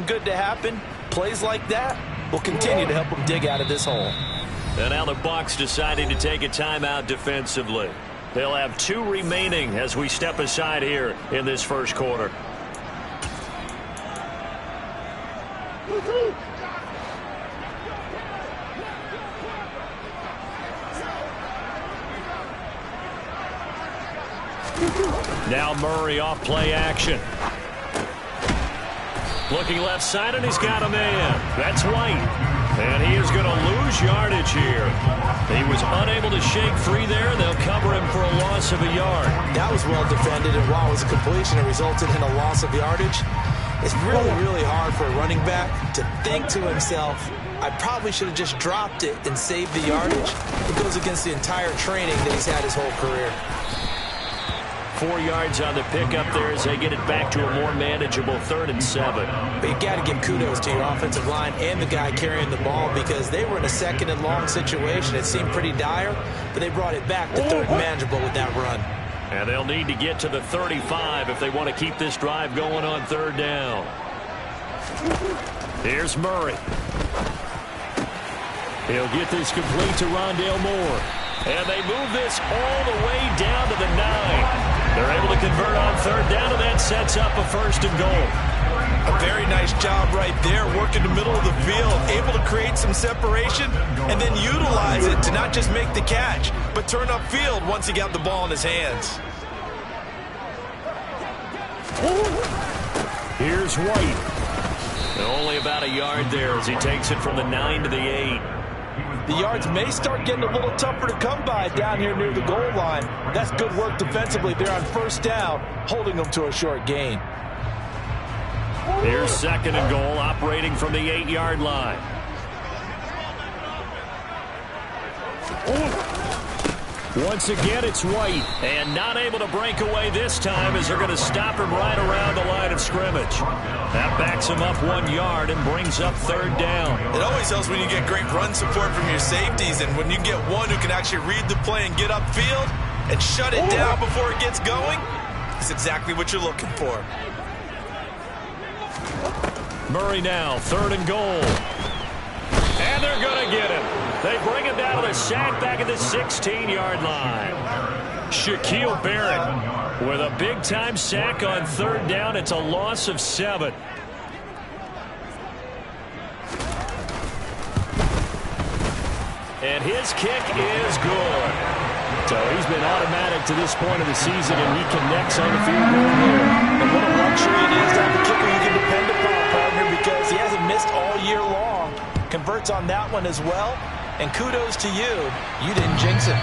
good to happen, plays like that will continue to help them dig out of this hole. And now the Bucs deciding to take a timeout defensively. They'll have 2 remaining as we step aside here in this first quarter. Now Murray off play action. Looking left side, and he's got a man. That's White. And he is going to lose yardage here. He was unable to shake free there. They'll cover him for a loss of a yard. That was well defended, and while it was a completion, it resulted in a loss of yardage. It's really, really hard for a running back to think to himself, I probably should have just dropped it and saved the yardage. It goes against the entire training that he's had his whole career. 4 yards on the pickup there as they get it back to a more manageable 3rd and 7. But you got to give kudos to your offensive line and the guy carrying the ball because they were in a 2nd and long situation. It seemed pretty dire, but they brought it back to 3rd and manageable with that run. And they'll need to get to the 35 if they want to keep this drive going on 3rd down. Here's Murray. He'll get this complete to Rondale Moore. And they move this all the way down to the 9. They're able to convert on 3rd down, and that sets up a 1st and goal. A very nice job right there, working the middle of the field, able to create some separation, and then utilize it to not just make the catch, but turn upfield once he got the ball in his hands. Here's White. Only about a yard there as he takes it from the 9 to the 8. The yards may start getting a little tougher to come by down here near the goal line. That's good work defensively. They're on 1st down, holding them to a short gain. Here's 2nd and goal, operating from the 8-yard line. Once again, it's White, and not able to break away this time as they're going to stop him right around the line of scrimmage. That backs him up 1 yard and brings up 3rd down. It always helps when you get great run support from your safeties, and when you get one who can actually read the play and get upfield and shut it down before it gets going, it's exactly what you're looking for. Murray now, 3rd and goal. And they're going to get him. They bring him down to the sack back at the 16-yard line. Shaquille Barrett with a big-time sack on 3rd down. It's a loss of 7. And his kick is good. So he's been automatic to this point of the season, and he connects on the field goal there. And what a luxury it is to have a kicker you can depend upon, partner, because he hasn't missed all year long. Converts on that one as well. And kudos to you. You didn't jinx it.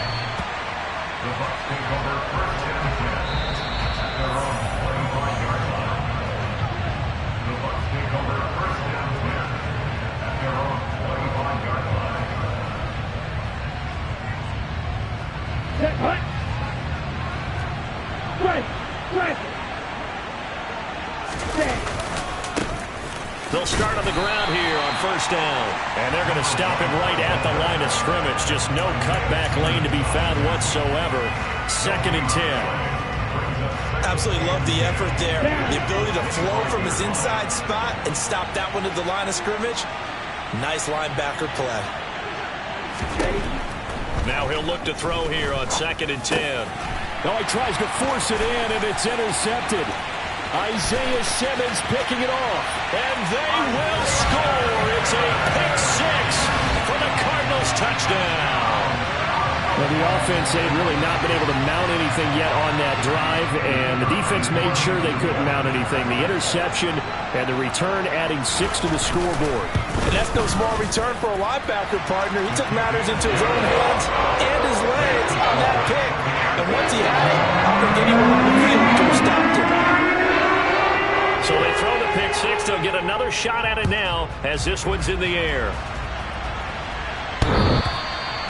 They'll start on the ground here on 1st down. And they're going to stop him right at the line of scrimmage. Just no cutback lane to be found whatsoever. 2nd and 10. Absolutely love the effort there. The ability to flow from his inside spot and stop that one at the line of scrimmage. Nice linebacker play. Now he'll look to throw here on 2nd and 10. Now he tries to force it in, and it's intercepted. Isaiah Simmons picking it off. And they will score. It's a pick 6 for the Cardinals touchdown. Well, the offense had really not been able to mount anything yet on that drive, and the defense made sure they couldn't mount anything. The interception and the return adding 6 to the scoreboard. And that's no small return for a linebacker, partner. He took matters into his own hands and his legs on that pick. And once he had it, I don't think anyone on the field could have stopped him. So they throw the pick 6. They'll get another shot at it now as this one's in the air.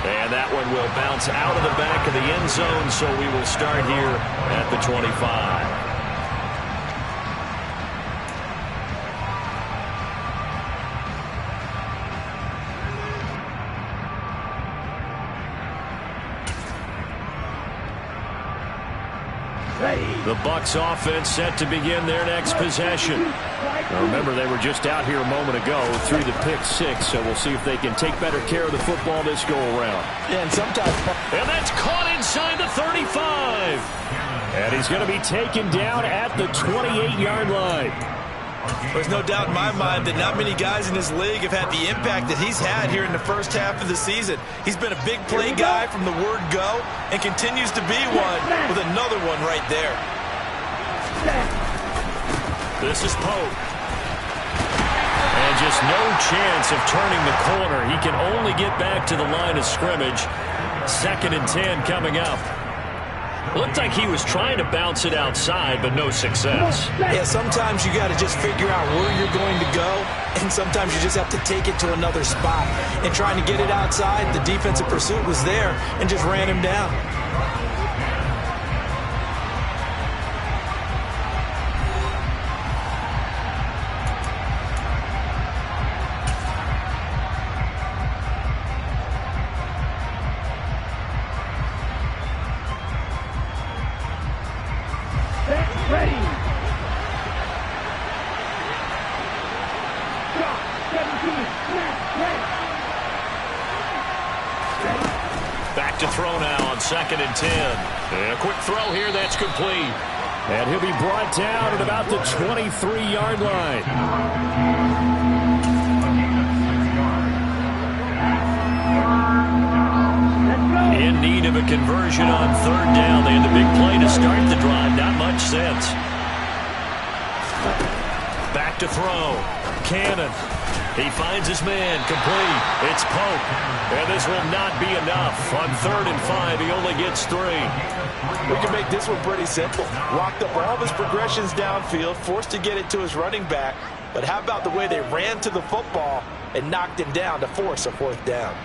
And that one will bounce out of the back of the end zone, so we will start here at the 25. Hey. The Bucs offense set to begin their next possession. Now remember, they were just out here a moment ago through the pick six, so we'll see if they can take better care of the football this go-around. Yeah, and sometimes... And that's caught inside the 35. And he's going to be taken down at the 28-yard line. There's no doubt in my mind that not many guys in this league have had the impact that he's had here in the first half of the season. He's been a big play guy from the word go and continues to be one with another one right there. This is Pope. And just no chance of turning the corner. He can only get back to the line of scrimmage. 2nd and 10 coming up. Looked like he was trying to bounce it outside, but no success. Yeah, sometimes you got to just figure out where you're going to go, and sometimes you just have to take it to another spot. And trying to get it outside, the defensive pursuit was there and just ran him down. Back to throw now on 2nd and 10. And a quick throw here that's complete. And he'll be brought down at about the 23-yard line. In need of a conversion on 3rd down. They had the big play to start the drive. Not much sense. Back to throw. Cannon. He finds his man. Complete. It's Pope. And this will not be enough. On 3rd and 5, he only gets 3. We can make this one pretty simple. Walked up all of his progressions downfield, forced to get it to his running back. But how about the way they ran to the football and knocked him down to force a 4th down?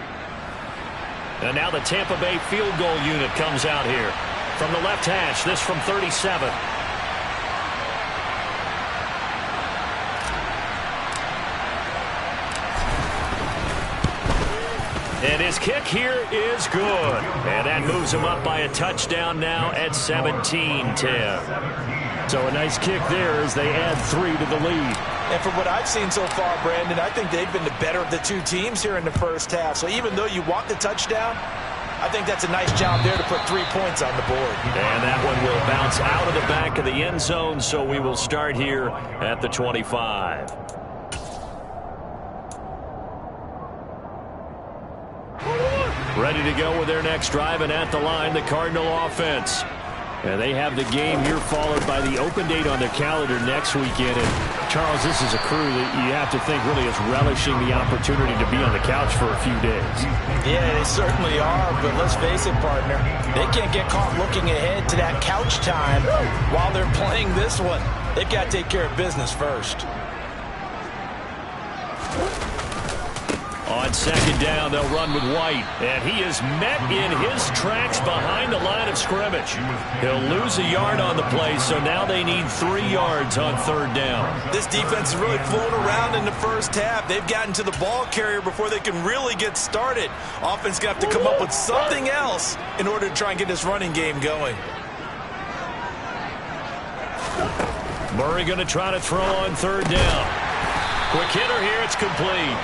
And now the Tampa Bay field goal unit comes out here. From the left hash, this from 37. And his kick here is good. And that moves him up by a touchdown now at 17-10. So a nice kick there as they add 3 to the lead. And from what I've seen so far, Brandon, I think they've been the better of the two teams here in the first half. So even though you want the touchdown, I think that's a nice job there to put 3 points on the board. And that one will bounce out of the back of the end zone, so we will start here at the 25. Ready to go with their next drive, and at the line, the Cardinal offense. And they have the game here followed by the open date on their calendar next weekend. And Charles, this is a crew that you have to think really is relishing the opportunity to be on the couch for a few days. Yeah, they certainly are, but let's face it, partner. They can't get caught looking ahead to that couch time while they're playing this one. They've got to take care of business first. On 2nd down, they'll run with White. And he is met in his tracks behind the line of scrimmage. He'll lose a yard on the play, so now they need 3 yards on 3rd down. This defense has really flown around in the first half. They've gotten to the ball carrier before they can really get started. Offense going to have to come up with something else in order to try and get this running game going. Murray going to try to throw on 3rd down. Quick hitter here, it's complete.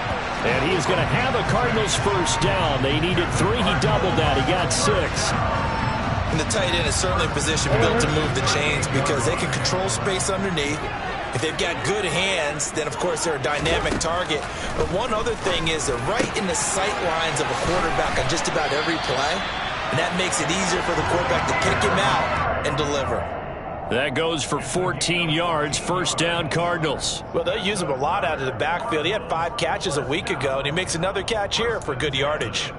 And he is going to have a Cardinals first down. They needed 3. He doubled that. He got 6. And the tight end is certainly a position built to move the chains because they can control space underneath. If they've got good hands, then, of course, they're a dynamic target. But one other thing is they're right in the sight lines of a quarterback on just about every play. And that makes it easier for the quarterback to pick him out and deliver. That goes for 14 yards, 1st down Cardinals. Well, they'll use him a lot out of the backfield. He had 5 catches a week ago, and he makes another catch here for good yardage.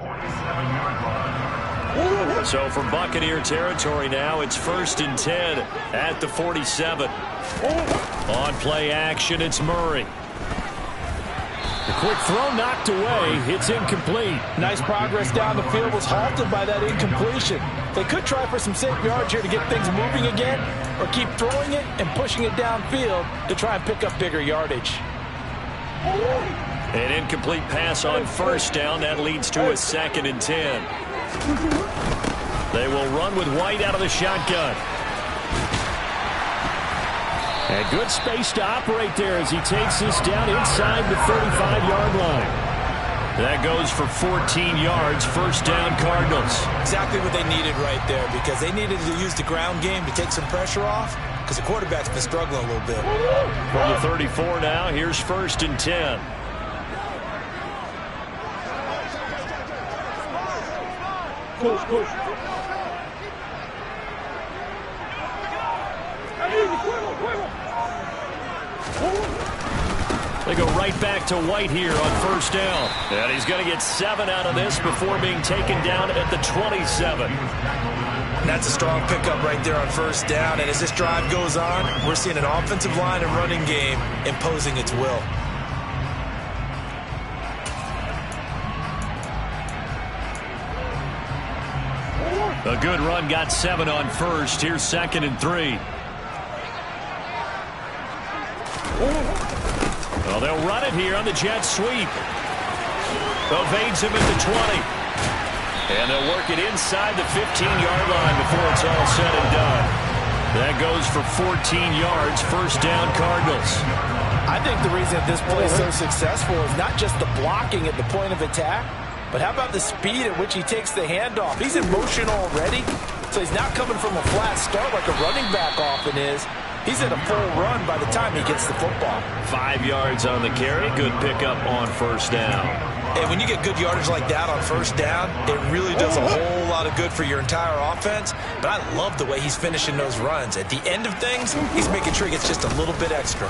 So from Buccaneer territory now, it's 1st and 10 at the 47. On play action, it's Murray. The quick throw knocked away. It's incomplete. Nice progress down the field was halted by that incompletion. They could try for some safe yards here to get things moving again, or keep throwing it and pushing it downfield to try and pick up bigger yardage. An incomplete pass on 1st down. That leads to a 2nd and 10. They will run with White out of the shotgun. And good space to operate there as he takes this down inside the 35-yard line. That goes for 14 yards, first down Cardinals. Exactly what they needed right there, because they needed to use the ground game to take some pressure off, because the quarterback's been struggling a little bit. From the 34 now, here's 1st and 10. Push. They go right back to White here on 1st down. And he's going to get 7 out of this before being taken down at the 27. And that's a strong pickup right there on 1st down. And as this drive goes on, we're seeing an offensive line and running game imposing its will. A good run got 7 on 1st. Here's 2nd and 3. Well, they'll run it here on the jet sweep. Evades him at the 20. And they'll work it inside the 15-yard line before it's all said and done. That goes for 14 yards, 1st down Cardinals. I think the reason that this play is so successful is not just the blocking at the point of attack, but how about the speed at which he takes the handoff? He's in motion already, so he's not coming from a flat start like a running back often is. He's at a full run by the time he gets the football. 5 yards on the carry. Good pickup on 1st down. And when you get good yardage like that on 1st down, it really does a whole lot of good for your entire offense. But I love the way he's finishing those runs. At the end of things, he's making sure he gets just a little bit extra.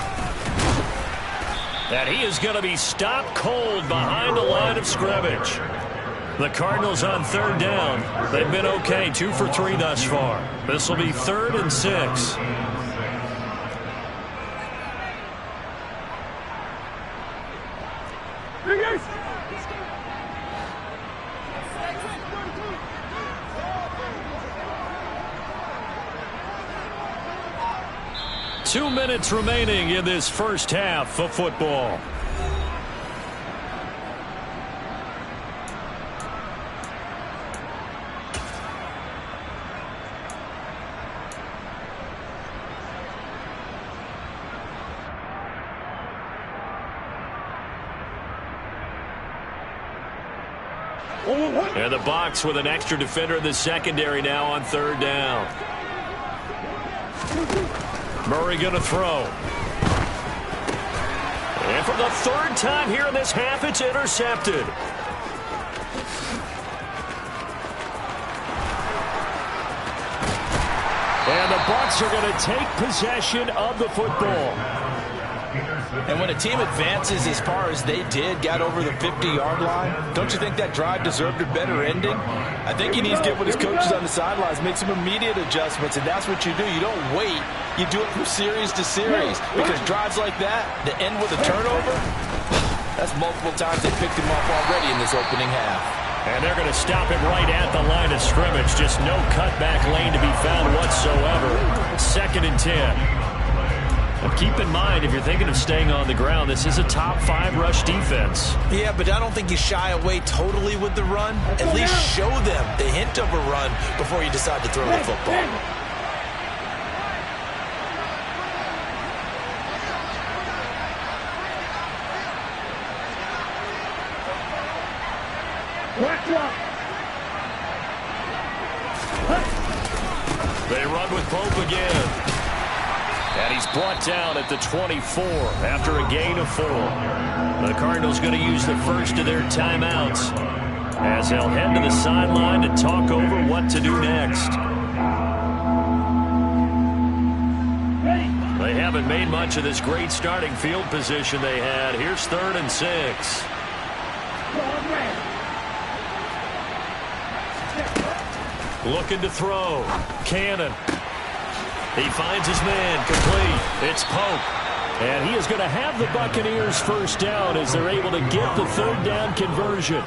And he is going to be stopped cold behind the line of scrimmage. The Cardinals on 3rd down. They've been okay, 2 for 3 thus far. This will be 3rd and 6. Two minutes remaining in this first half of football. And the Bucs with an extra defender in the secondary now on 3rd down. Murray going to throw. And for the 3rd time here in this half, it's intercepted. And the Bucs are going to take possession of the football. And when a team advances as far as they did, got over the 50-yard line, don't you think that drive deserved a better ending? I think he needs to get with his coaches on the sidelines, make some immediate adjustments, and that's what you do. You don't wait. You do it from series to series, because drives like that end with a turnover, that's multiple times they picked him off already in this opening half. And they're going to stop him right at the line of scrimmage. Just no cutback lane to be found whatsoever. 2nd and 10. Keep in mind, if you're thinking of staying on the ground, this is a top 5 rush defense. Yeah, but I don't think you shy away totally with the run. At least show them the hint of a run before you decide to throw the football. They run with Pope again. And he's brought down at the 24 after a gain of 4. The Cardinals going to use the first of their timeouts as they'll head to the sideline to talk over what to do next. They haven't made much of this great starting field position they had. Here's 3rd and 6. Looking to throw. Cannon. He finds his man complete. It's Pope. And he is going to have the Buccaneers first down as they're able to get the third down conversion.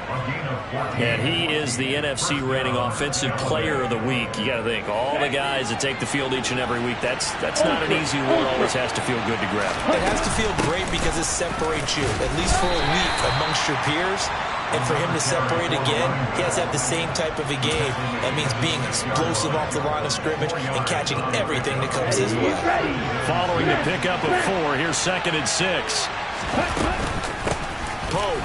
And he is the NFC rating offensive player of the week. You got to think, all the guys that take the field each and every week, that's not an easy one. Always has to feel good to grab. It has to feel great because it separates you, at least for a week, amongst your peers. And for him to separate again, he has to have the same type of a game. That means being explosive off the line of scrimmage and catching everything that comes his way. Following the pickup of 4, here's 2nd and 6. Pope.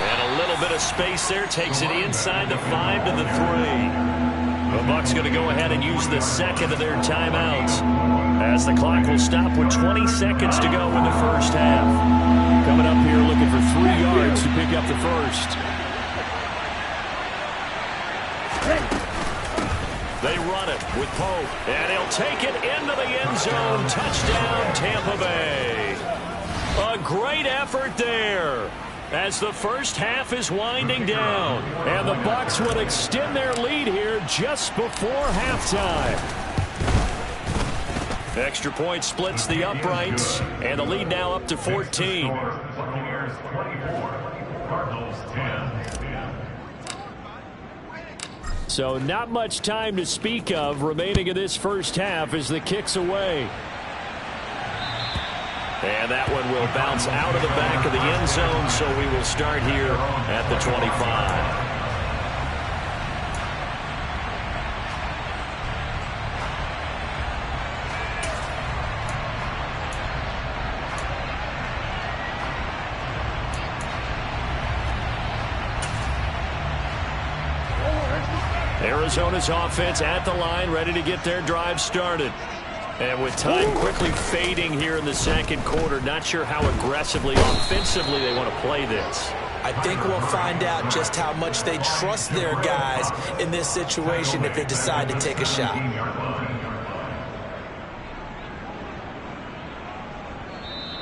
And a little bit of space there. Takes it inside the 5 to the 3. The Bucs going to go ahead and use the second of their timeouts as the clock will stop with 20 seconds to go in the first half. Coming up here looking for 3 yards to pick up the first. They run it with Pope, and he'll take it into the end zone. Touchdown, Tampa Bay. A great effort there as the first half is winding down. And the Bucs will extend their lead here just before halftime. Extra point splits the uprights, and the lead now up to 14. So not much time to speak of remaining in this first half as the kick's away. And that one will bounce out of the back of the end zone, so we will start here at the 25. Arizona's offense at the line, ready to get their drive started. And with time quickly fading here in the second quarter, not sure how aggressively, offensively they want to play this. I think we'll find out just how much they trust their guys in this situation if they decide to take a shot.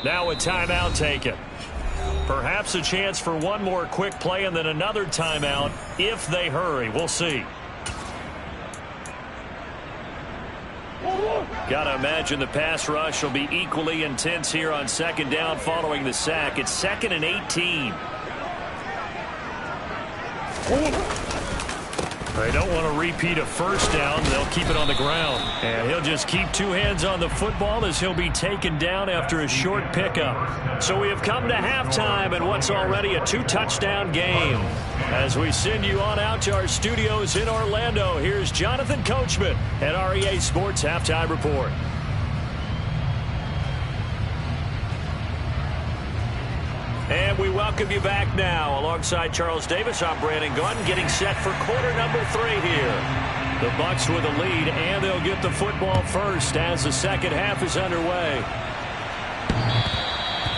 Now a timeout taken. Perhaps a chance for one more quick play and then another timeout if they hurry. We'll see. Gotta imagine the pass rush will be equally intense here on second down following the sack. It's 2nd and 18. They don't want to repeat a first down. They'll keep it on the ground. And he'll just keep 2 hands on the football as he'll be taken down after a short pickup. So we have come to halftime in what's already a 2-touchdown game. As we send you on out to our studios in Orlando, here's Jonathan Coachman at REA Sports Halftime Report. And we welcome you back now. Alongside Charles Davis, I'm Brandon Gunn, getting set for quarter number 3 here. The Bucs with a lead, and they'll get the football first as the second half is underway.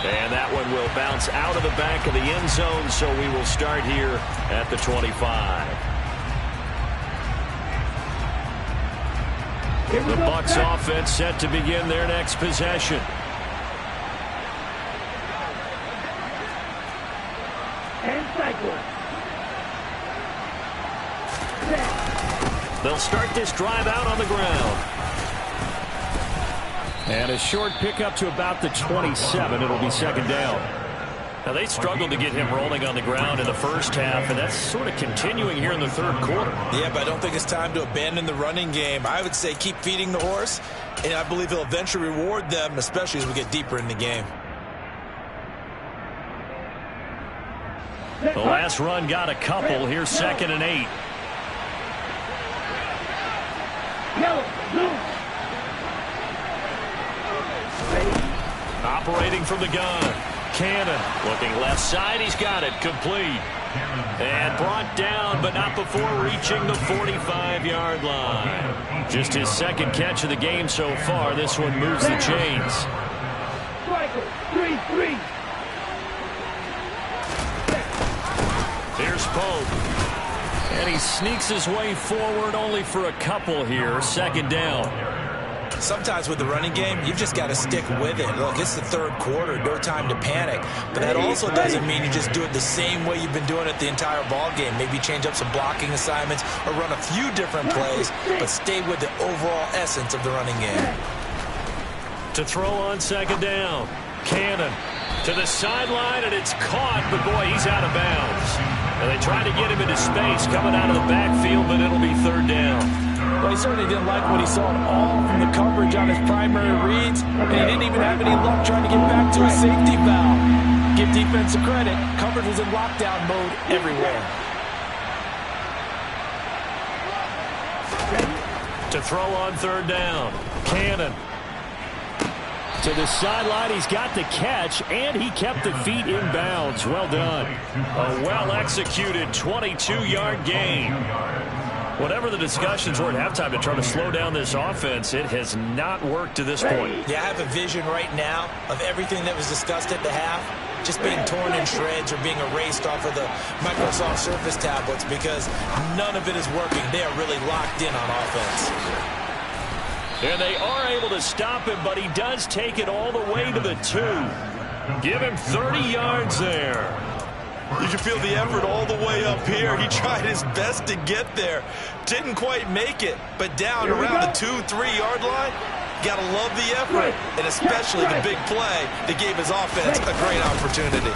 And that one will bounce out of the back of the end zone, so we will start here at the 25. The Bucs offense set to begin their next possession. They'll start this drive out on the ground. And a short pickup to about the 27. It'll be second down. Now, they struggled to get him rolling on the ground in the first half, and that's sort of continuing here in the third quarter. Yeah, but I don't think it's time to abandon the running game. I would say keep feeding the horse, and I believe he'll eventually reward them, especially as we get deeper in the game. The last run got a couple. Here's 2nd and 8. Operating from the gun. Cannon looking left side. He's got it. Complete. And brought down, but not before reaching the 45-yard line. Just his second catch of the game so far. This one moves the chains. 3-3. Here's Pope. And he sneaks his way forward only for a couple here. Second down. Sometimes with the running game, you've just got to stick with it. Look, it's the third quarter, no time to panic. But that also doesn't mean you just do it the same way you've been doing it the entire ball game. Maybe change up some blocking assignments or run a few different plays, but stay with the overall essence of the running game. To throw on second down. Cannon to the sideline, and it's caught, but boy, he's out of bounds. And they tried to get him into space coming out of the backfield, but it'll be third down. Well, he certainly didn't like what he saw at all from the coverage on his primary reads, and he didn't even have any luck trying to get back to his safety valve. Give defense a credit. Coverage was in lockdown mode everywhere. To throw on third down. Cannon. To the sideline, he's got the catch, and he kept the feet in bounds. Well done. A well-executed 22-yard gain. Whatever the discussions were at halftime to try to slow down this offense, it has not worked to this point. Yeah, I have a vision right now of everything that was discussed at the half just being torn in shreds or being erased off of the Microsoft Surface tablets because none of it is working. They are really locked in on offense. And they are able to stop him, but he does take it all the way to the 2. Give him 30 yards there. You can feel the effort all the way up here. He tried his best to get there. Didn't quite make it, but down around the 2-3 yard line, gotta love the effort, and especially the big play that gave his offense a great opportunity.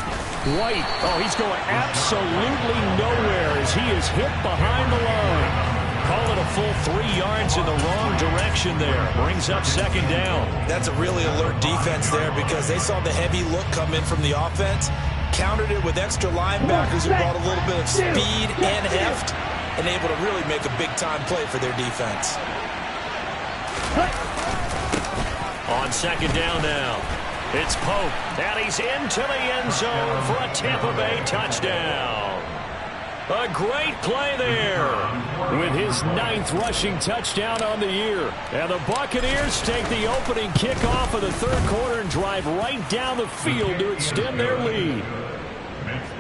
White, oh, he's going absolutely nowhere as he is hit behind the line. Call it a full 3 yards in the wrong direction there. Brings up second down. That's a really alert defense there because they saw the heavy look come in from the offense, countered it with extra linebackers who brought a little bit of speed and heft, and able to really make a big-time play for their defense. On second down now, it's Pope, and he's into the end zone for a Tampa Bay touchdown. A great play there. With his 9th rushing touchdown on the year. And the Buccaneers take the opening kickoff of the third quarter and drive right down the field to extend their lead.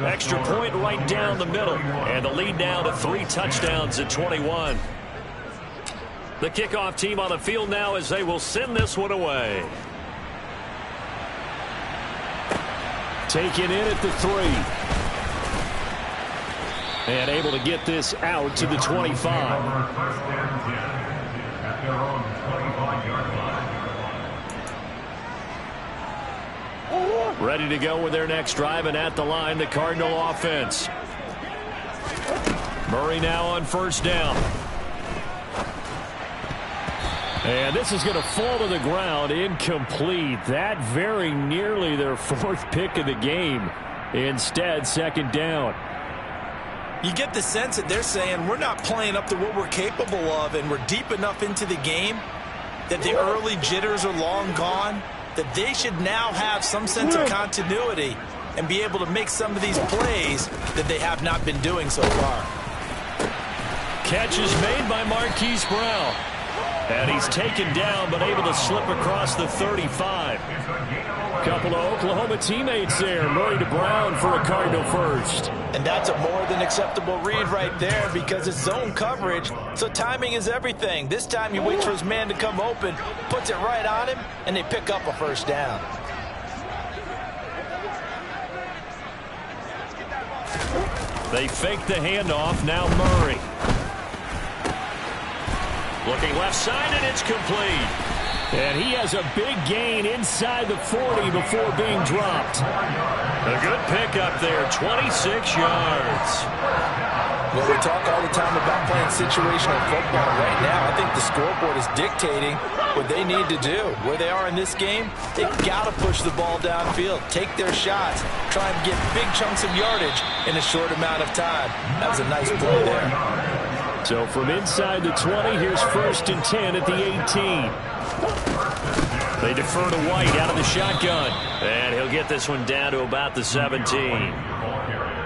Extra point right down the middle. And the lead now to 3 touchdowns at 21. The kickoff team on the field now as they will send this one away. Taken in at the 3. And able to get this out to the 25. Ready to go with their next drive, and at the line, the Cardinal offense. Murray now on first down. And this is going to fall to the ground, incomplete. That very nearly their 4th pick of the game. Instead, second down. You get the sense that they're saying we're not playing up to what we're capable of, and we're deep enough into the game that the early jitters are long gone, that they should now have some sense of continuity and be able to make some of these plays that they have not been doing so far. Catch is made by Marquise Brown. And he's taken down, but able to slip across the 35. Couple of Oklahoma teammates there. Murray to Brown for a Cardinal first. And that's a more than acceptable read right there because it's zone coverage, so timing is everything. This time you wait for his man to come open, puts it right on him, and they pick up a first down. They fake the handoff. Now Murray. Looking left side, and it's complete. And he has a big gain inside the 40 before being dropped. A good pickup there, 26 yards. Well, we talk all the time about playing situational football right now. I think the scoreboard is dictating what they need to do. Where they are in this game, they've got to push the ball downfield, take their shots, try and get big chunks of yardage in a short amount of time. That was a nice play there. So from inside the 20, here's 1st and 10 at the 18. They defer to White out of the shotgun. And he'll get this one down to about the 17.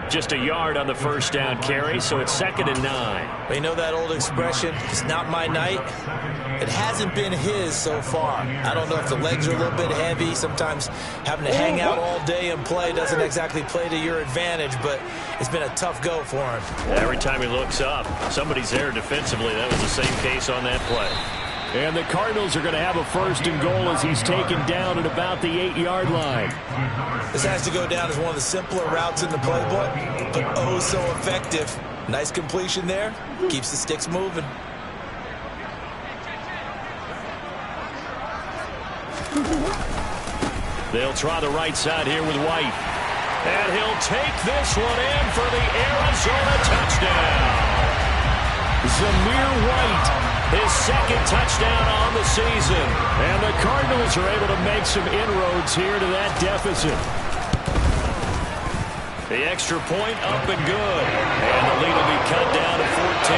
Just a yard on the first down carry, so it's 2nd and 9. You know that old expression, it's not my night? It hasn't been his so far. I don't know if the legs are a little bit heavy. Sometimes having to hang out all day and play doesn't exactly play to your advantage, but it's been a tough go for him. Every time he looks up, somebody's there defensively. That was the same case on that play. And the Cardinals are going to have a 1st and goal as he's taken down at about the 8-yard line. This has to go down as one of the simpler routes in the playbook, but oh so effective. Nice completion there. Keeps the sticks moving. They'll try the right side here with White. And he'll take this one in for the Arizona touchdown. Zamir White, his second touchdown on the season. And the Cardinals are able to make some inroads here to that deficit. The extra point up and good. And the lead will be cut down to 14.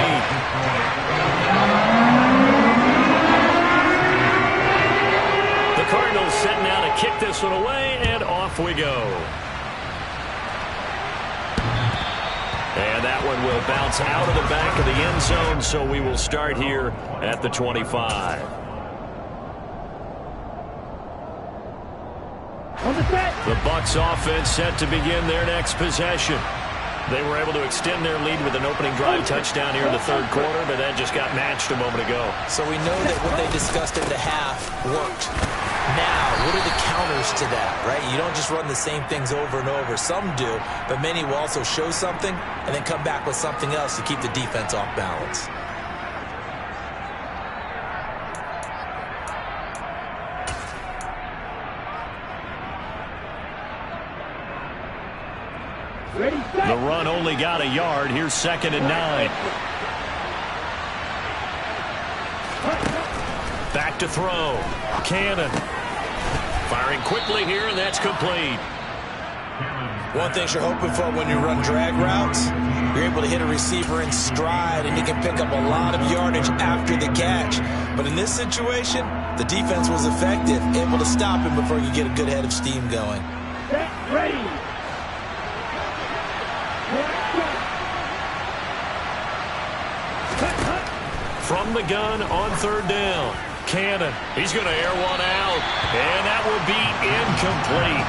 The Cardinals setting out to kick this one away, and off we go. And that one will bounce out of the back of the end zone, so we will start here at the 25. The Bucs offense set to begin their next possession. They were able to extend their lead with an opening drive touchdown here in the third quarter, but that just got matched a moment ago. So we know that what they discussed in the half worked. Now, what are the counters to that, right? You don't just run the same things over and over. Some do, but many will also show something and then come back with something else to keep the defense off balance. The run only got a yard. Here's 2nd and 9. Back to throw. Cannon. Firing quickly here, and that's complete. One thing you're hoping for when you run drag routes, you're able to hit a receiver in stride, and you can pick up a lot of yardage after the catch. But in this situation, the defense was effective, able to stop him before you get a good head of steam going. Get ready. From the gun on 3rd down. Cannon. He's going to air one out. And that will be incomplete.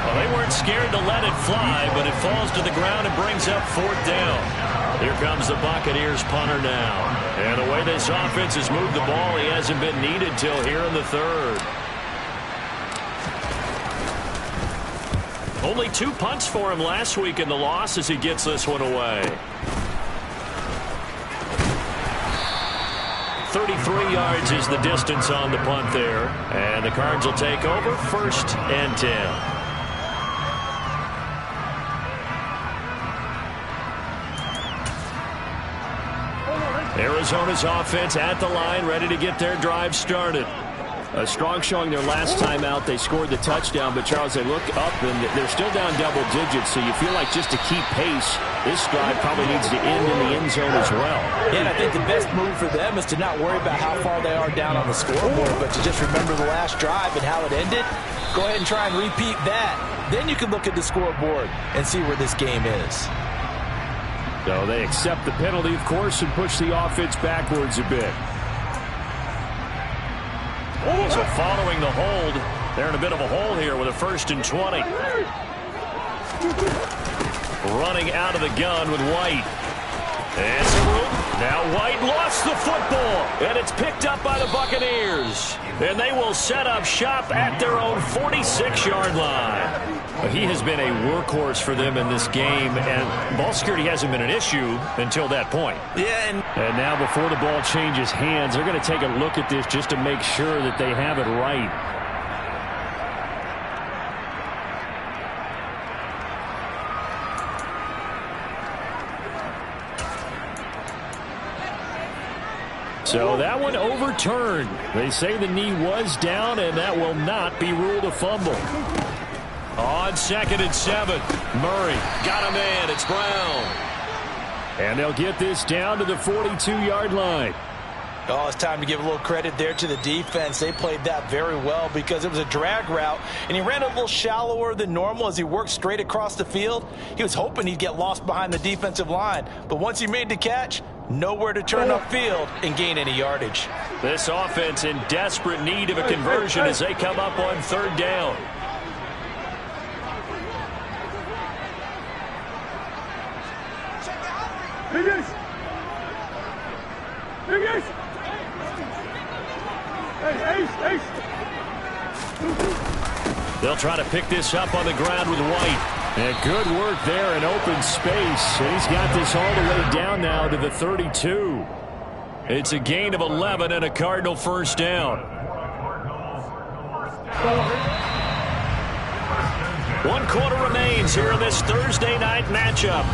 Well, they weren't scared to let it fly, but it falls to the ground and brings up 4th down. Here comes the Buccaneers punter now. And the way this offense has moved the ball, he hasn't been needed till here in the 3rd. Only 2 punts for him last week in the loss as he gets this one away. 33 yards is the distance on the punt there. And the Cards will take over 1st and 10. Arizona's offense at the line, ready to get their drive started. A strong showing their last time out. They scored the touchdown, but Charles, they look up and they're still down double digits, so you feel like just to keep pace, this drive probably needs to end in the end zone as well. Yeah, and I think the best move for them is to not worry about how far they are down on the scoreboard, but to just remember the last drive and how it ended. Go ahead and try and repeat that. Then you can look at the scoreboard and see where this game is. So they accept the penalty, of course, and push the offense backwards a bit. So following the hold, they're in a bit of a hole here with a 1st and 20. Running out of the gun with White. And some room. Now White lost the football, and it's picked up by the Buccaneers. And they will set up shop at their own 46-yard line. He has been a workhorse for them in this game, and ball security hasn't been an issue until that point. Yeah, and now before the ball changes hands, they're going to take a look at this just to make sure that they have it right. So that one overturned. They say the knee was down, and that will not be ruled a fumble. On 2nd and 7, Murray got a man. It's Brown. And they'll get this down to the 42-yard line. Oh, it's time to give a little credit there to the defense. They played that very well because it was a drag route, and he ran a little shallower than normal as he worked straight across the field. He was hoping he'd get lost behind the defensive line, but once he made the catch, nowhere to turn upfield and gain any yardage. This offense in desperate need of a conversion as they come up on 3rd down. They'll try to pick this up on the ground with White. And good work there in open space. And he's got this all the way down now to the 32. It's a gain of 11 and a Cardinal 1st down. 1 quarter remains here in this Thursday night matchup.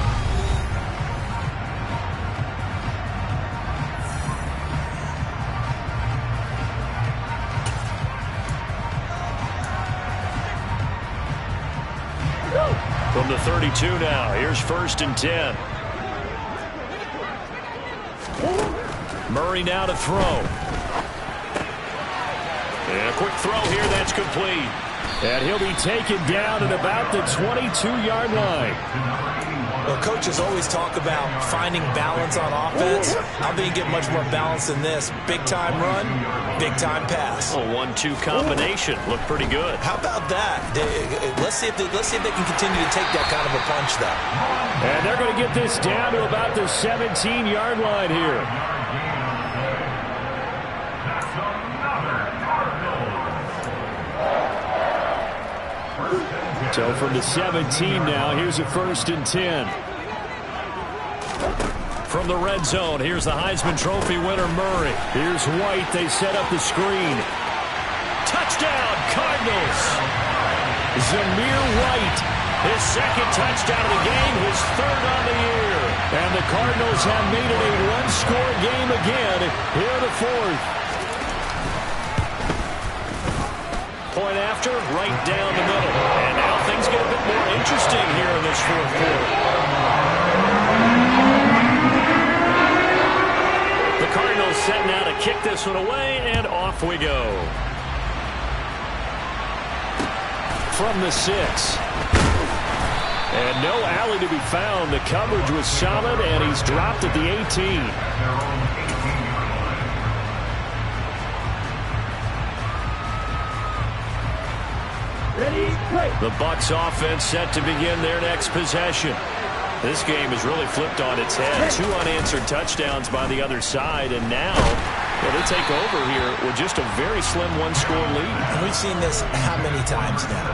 From the 32 now, here's 1st and 10. Murray now to throw. And a quick throw here, that's complete. And he'll be taken down at about the 22-yard line. Well, coaches always talk about finding balance on offense. I think you get much more balance than this. Big-time run, big-time pass. A 1-2 combination. Looked pretty good. How about that? Let's see if they can continue to take that kind of a punch, though. And they're going to get this down to about the 17-yard line here. So from the 17 now, here's a 1st and 10. From the red zone, here's the Heisman Trophy winner, Murray. Here's White. They set up the screen. Touchdown, Cardinals. Zamir White, his 2nd touchdown of the game, his 3rd on the year. And the Cardinals have made it a 1-score game again here in the 4th. Point after, right down the middle. And now things get a bit more interesting here in this 4th quarter. The Cardinals setting out to kick this one away, and off we go. From the 6. And no alley to be found. The coverage was solid, and he's dropped at the 18. The Bucs offense set to begin their next possession. This game has really flipped on its head. 2 unanswered touchdowns by the other side, and now they take over here with just a very slim 1-score lead. And we've seen this how many times now?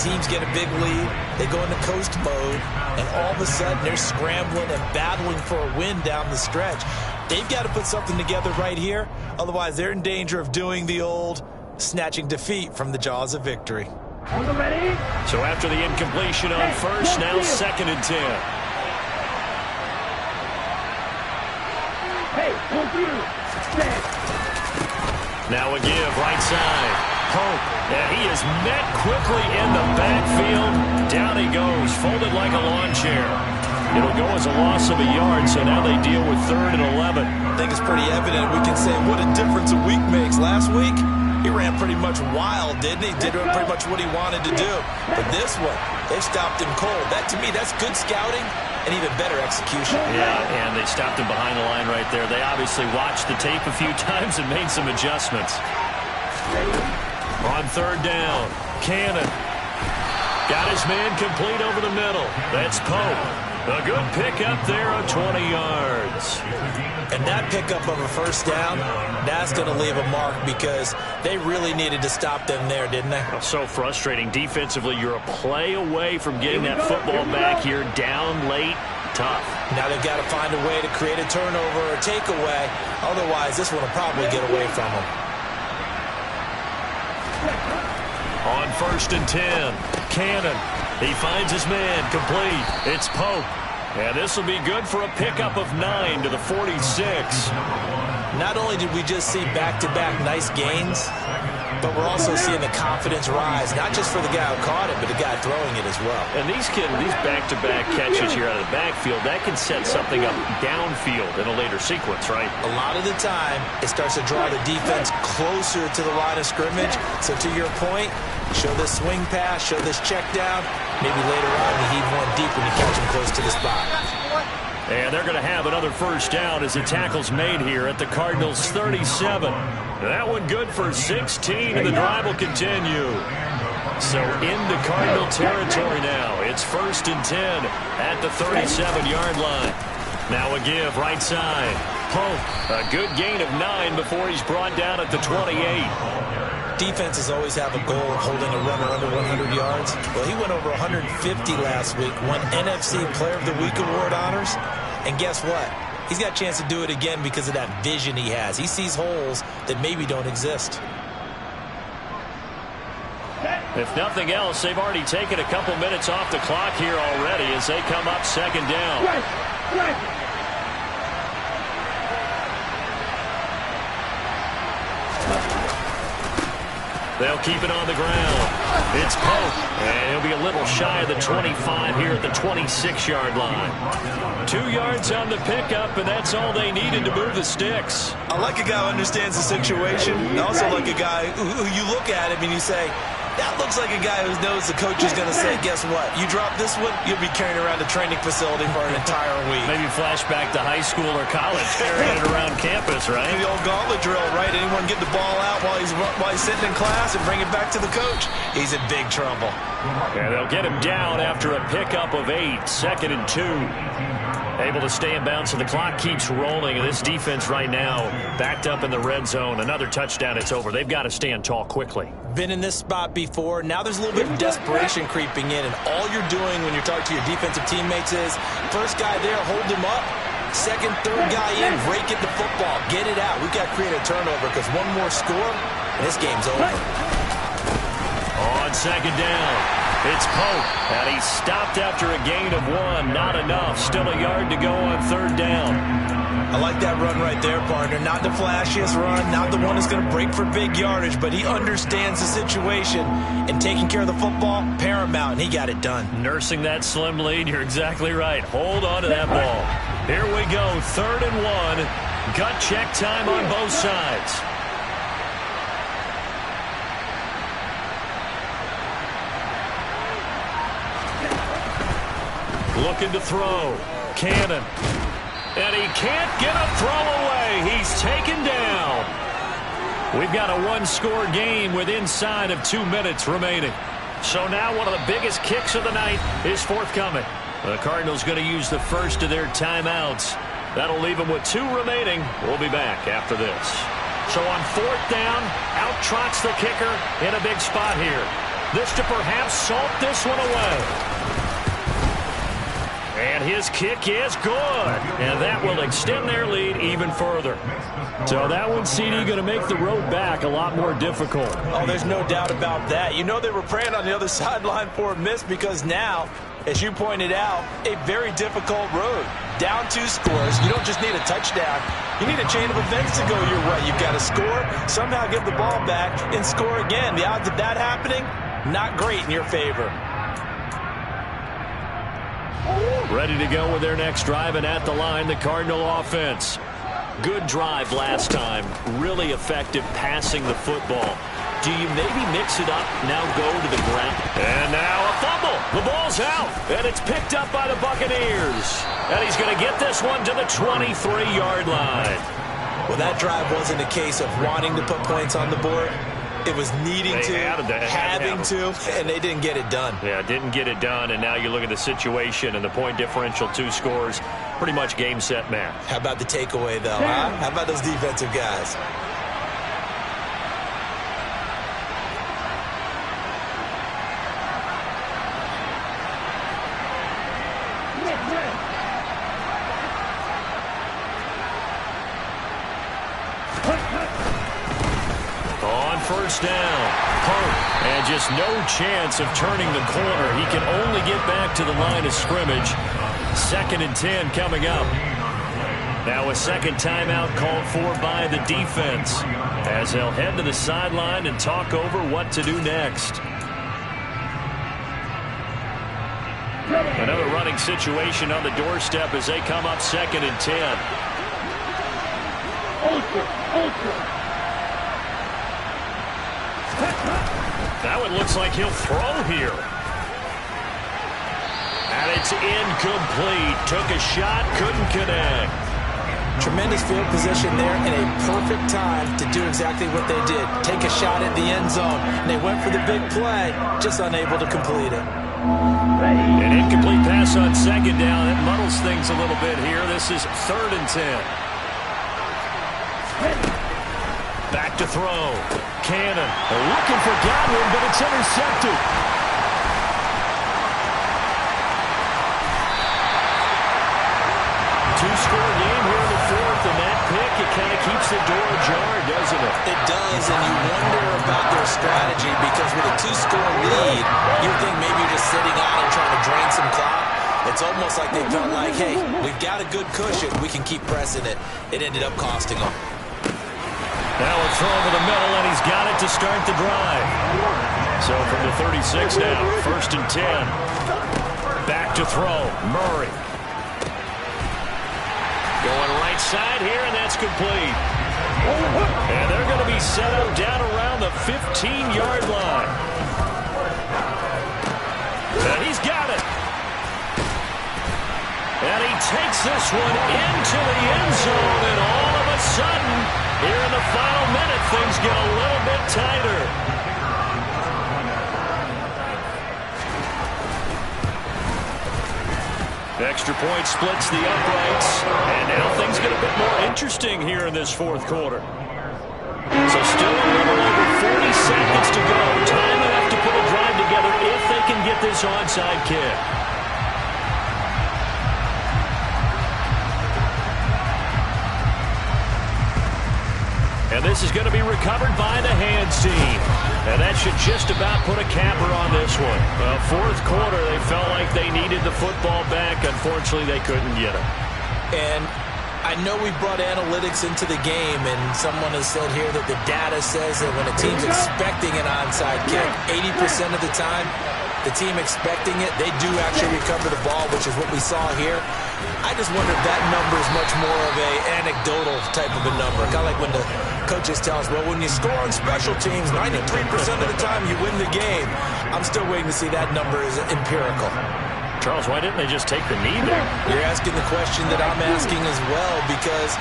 Teams get a big lead, they go into coast mode, and all of a sudden they're scrambling and battling for a win down the stretch. They've got to put something together right here, otherwise they're in danger of doing the old snatching defeat from the jaws of victory. So after the incompletion on 1st, now 2nd and 10. Now a give, right side. Pope, and he is met quickly in the backfield. Down he goes, folded like a lawn chair. It'll go as a loss of a yard, so now they deal with 3rd and 11. I think it's pretty evident. We can say what a difference a week makes. Last week, he ran pretty much wild, didn't he? Did pretty much what he wanted to do. But this one, they stopped him cold. That, to me, that's good scouting and even better execution. Yeah, and they stopped him behind the line right there. They obviously watched the tape a few times and made some adjustments. On 3rd down, Cannon got his man complete over the middle. That's Pope. A good pickup there of 20 yards. And that pickup of a 1st down, that's going to leave a mark because they really needed to stop them there, didn't they? So frustrating. Defensively, you're a play away from getting that football back here. Down late, tough. Now they've got to find a way to create a turnover or a takeaway. Otherwise, this one will probably get away from them. On 1st and 10, Cannon. He finds his man complete. It's Pope. And this will be good for a pickup of 9 to the 46. Not only did we just see back-to-back nice gains, but we're also seeing the confidence rise, not just for the guy who caught it, but the guy throwing it as well. And these back-to-back catches here out of the backfield, that can set something up downfield in a later sequence, right? A lot of the time, it starts to draw the defense closer to the line of scrimmage. So to your point, show this swing pass, show this check down. Maybe later on you heave one deep when you catch him close to the spot. And they're going to have another 1st down as the tackle's made here at the Cardinals' 37. That one good for 16, and the drive will continue. So into Cardinal territory now. It's 1st and 10 at the 37-yard line. Now a give, right side. Pope, a good gain of 9 before he's brought down at the 28. Defenses always have a goal of holding a runner under 100 yards. Well, he went over 150 last week, won NFC Player of the Week award honors. And guess what? He's got a chance to do it again because of that vision he has. He sees holes that maybe don't exist. If nothing else, they've already taken a couple minutes off the clock here already as they come up second down. They'll keep it on the ground. It's Pope, and he'll be a little shy of the 25 here at the 26-yard line. 2 yards on the pickup, and that's all they needed to move the sticks. I like a guy who understands the situation. I also like a guy who you look at him and you say, that looks like a guy who knows the coach is going to say, guess what? You drop this one, you'll be carrying around a training facility for an entire week. Maybe flashback to high school or college, carrying it around campus, right? The old gauntlet drill, right? Anyone get the ball out while he's sitting in class and bring it back to the coach? He's in big trouble. Yeah, they'll get him down after a pickup of 8, 2nd and 2. Able to stay in bounds, so the clock keeps rolling. This defense right now backed up in the red zone. Another touchdown, it's over. They've got to stand tall quickly. Been in this spot before. Now there's a little bit of desperation creeping in, and all you're doing when you're talking to your defensive teammates is, first guy there, hold him up. Second, third guy in, break it the football. Get it out. We've got to create a turnover because one more score, and this game's over. On second down. It's Pope, and he's stopped after a gain of 1. Not enough. Still a yard to go on third down. I like that run right there, partner. Not the flashiest run, not the one that's going to break for big yardage, but he understands the situation, and taking care of the football, paramount, and he got it done. Nursing that slim lead, you're exactly right. Hold on to that ball. Here we go, 3rd and 1. Gut check time on both sides. Looking to throw. Cannon. And he can't get a throw away. He's taken down. We've got a 1-score game with inside of 2 minutes remaining. So now one of the biggest kicks of the night is forthcoming. The Cardinals going to use the first of their timeouts. That'll leave them with 2 remaining. We'll be back after this. So on 4th down, out trots the kicker in a big spot here. This to perhaps salt this one away. And his kick is good. And that will extend their lead even further. So that one, CD, going to make the road back a lot more difficult. Oh, there's no doubt about that. You know they were praying on the other sideline for a miss because now, as you pointed out, a very difficult road. Down 2 scores. You don't just need a touchdown. You need a chain of events to go your way. You've got to score, somehow get the ball back, and score again. The odds of that happening, not great in your favor. Ready to go with their next drive, and at the line, the Cardinal offense. Good drive last time. Really effective passing the football. Do you maybe mix it up, now go to the ground? And now a fumble. The ball's out, and it's picked up by the Buccaneers. And he's going to get this one to the 23-yard line. Well, that drive wasn't a case of wanting to put points on the board. It was needing to, having to, and they didn't get it done. Yeah, didn't get it done, and now you look at the situation and the point differential, 2 scores, pretty much game, set, match. How about the takeaway, though, huh? How about those defensive guys? First down, Pope, and just no chance of turning the corner. He can only get back to the line of scrimmage. 2nd and 10 coming up. Now a second timeout called for by the defense as they'll head to the sideline and talk over what to do next. Another running situation on the doorstep as they come up 2nd and 10. That one looks like he'll throw here. And it's incomplete. Took a shot, couldn't connect. Tremendous field position there and a perfect time to do exactly what they did. Take a shot at the end zone. And they went for the big play, just unable to complete it. An incomplete pass on 2nd down. That muddles things a little bit here. This is 3rd and 10. Back to throw. Cannon looking for Godwin, but it's intercepted. Two-score game here in the 4th, and that pick, it kind of keeps the door ajar, doesn't it? It does, and you wonder about their strategy because with a 2-score lead, you think maybe you're just sitting out and trying to drain some clock. It's almost like they felt like, hey, we've got a good cushion. We can keep pressing it. It ended up costing them. Now a throw over the middle, and he's got it to start the drive. So from the 36 now, 1st and 10. Back to throw, Murray. Going right side here, and that's complete. And they're going to be set up down around the 15-yard line. And he's got it. And he takes this one into the end zone, and all of a sudden, here in the final minute, things get a little bit tighter. Extra point splits the uprights, and now things get a bit more interesting here in this 4th quarter. So still a little over 40 seconds to go. Time enough to put a drive together if they can get this onside kick. And this is going to be recovered by the hands team. And that should just about put a capper on this one. 4th quarter, they felt like they needed the football back. Unfortunately, they couldn't get it. And I know we brought analytics into the game, and someone has said here that the data says that when a team's expecting an onside kick, 80% of the time, the team expecting it, they do actually recover the ball, which is what we saw here. I just wonder if that number is much more of a anecdotal type of a number. Kind of like when the coaches tell us, well, when you score on special teams, 93% of the time you win the game. I'm still waiting to see that number is empirical. Charles, why didn't they just take the knee there? You're asking the question that I'm asking as well, because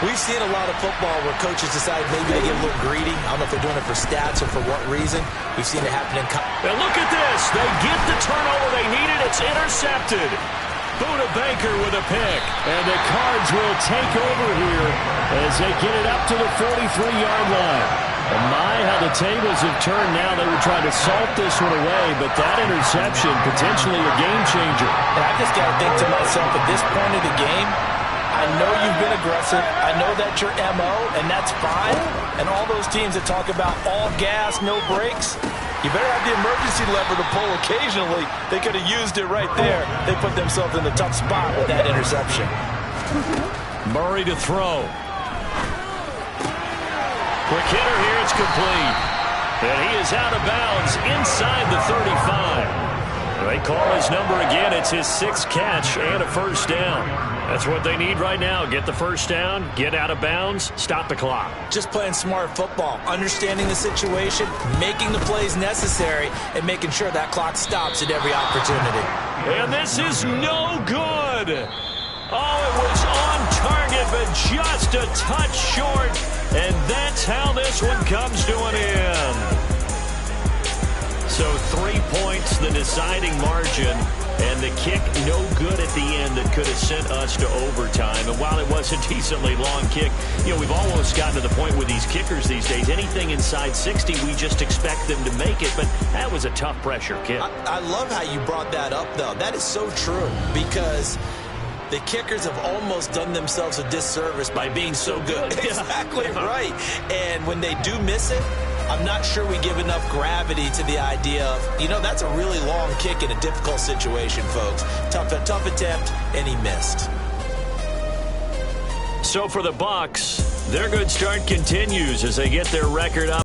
we've seen a lot of football where coaches decide maybe they get a little greedy. I don't know if they're doing it for stats or for what reason. We've seen it happen in Now look at this. They get the turnover they needed. It's intercepted. Buda Baker with a pick. And the Cards will take over here as they get it up to the 43-yard line. And my, how the tables have turned now. They were trying to salt this one away, but that interception, potentially a game changer. And I just got to think to myself, at this point of the game, I know you've been aggressive. I know that's your MO, and that's fine. And all those teams that talk about all gas, no brakes, you better have the emergency lever to pull occasionally. They could have used it right there. They put themselves in a tough spot with that interception. Murray to throw. Quick hitter here, it's complete. And he is out of bounds inside the 35. They call his number again. It's his 6th catch and a 1st down. That's what they need right now. Get the 1st down, get out of bounds, stop the clock. Just playing smart football, understanding the situation, making the plays necessary, and making sure that clock stops at every opportunity. And this is no good. Oh, it was on target, but just a touch short. And that's how this one comes to an end. So 3 points, the deciding margin, and the kick no good at the end that could have sent us to overtime. And while it was a decently long kick, you know, we've almost gotten to the point with these kickers these days. Anything inside 60, we just expect them to make it. But that was a tough pressure kick. I love how you brought that up, though. That is so true, because the kickers have almost done themselves a disservice by being so good. Exactly right. And when they do miss it, I'm not sure we give enough gravity to the idea of, you know, that's a really long kick in a difficult situation, folks. Tough attempt, and he missed. So for the Bucs, their good start continues as they get their record up.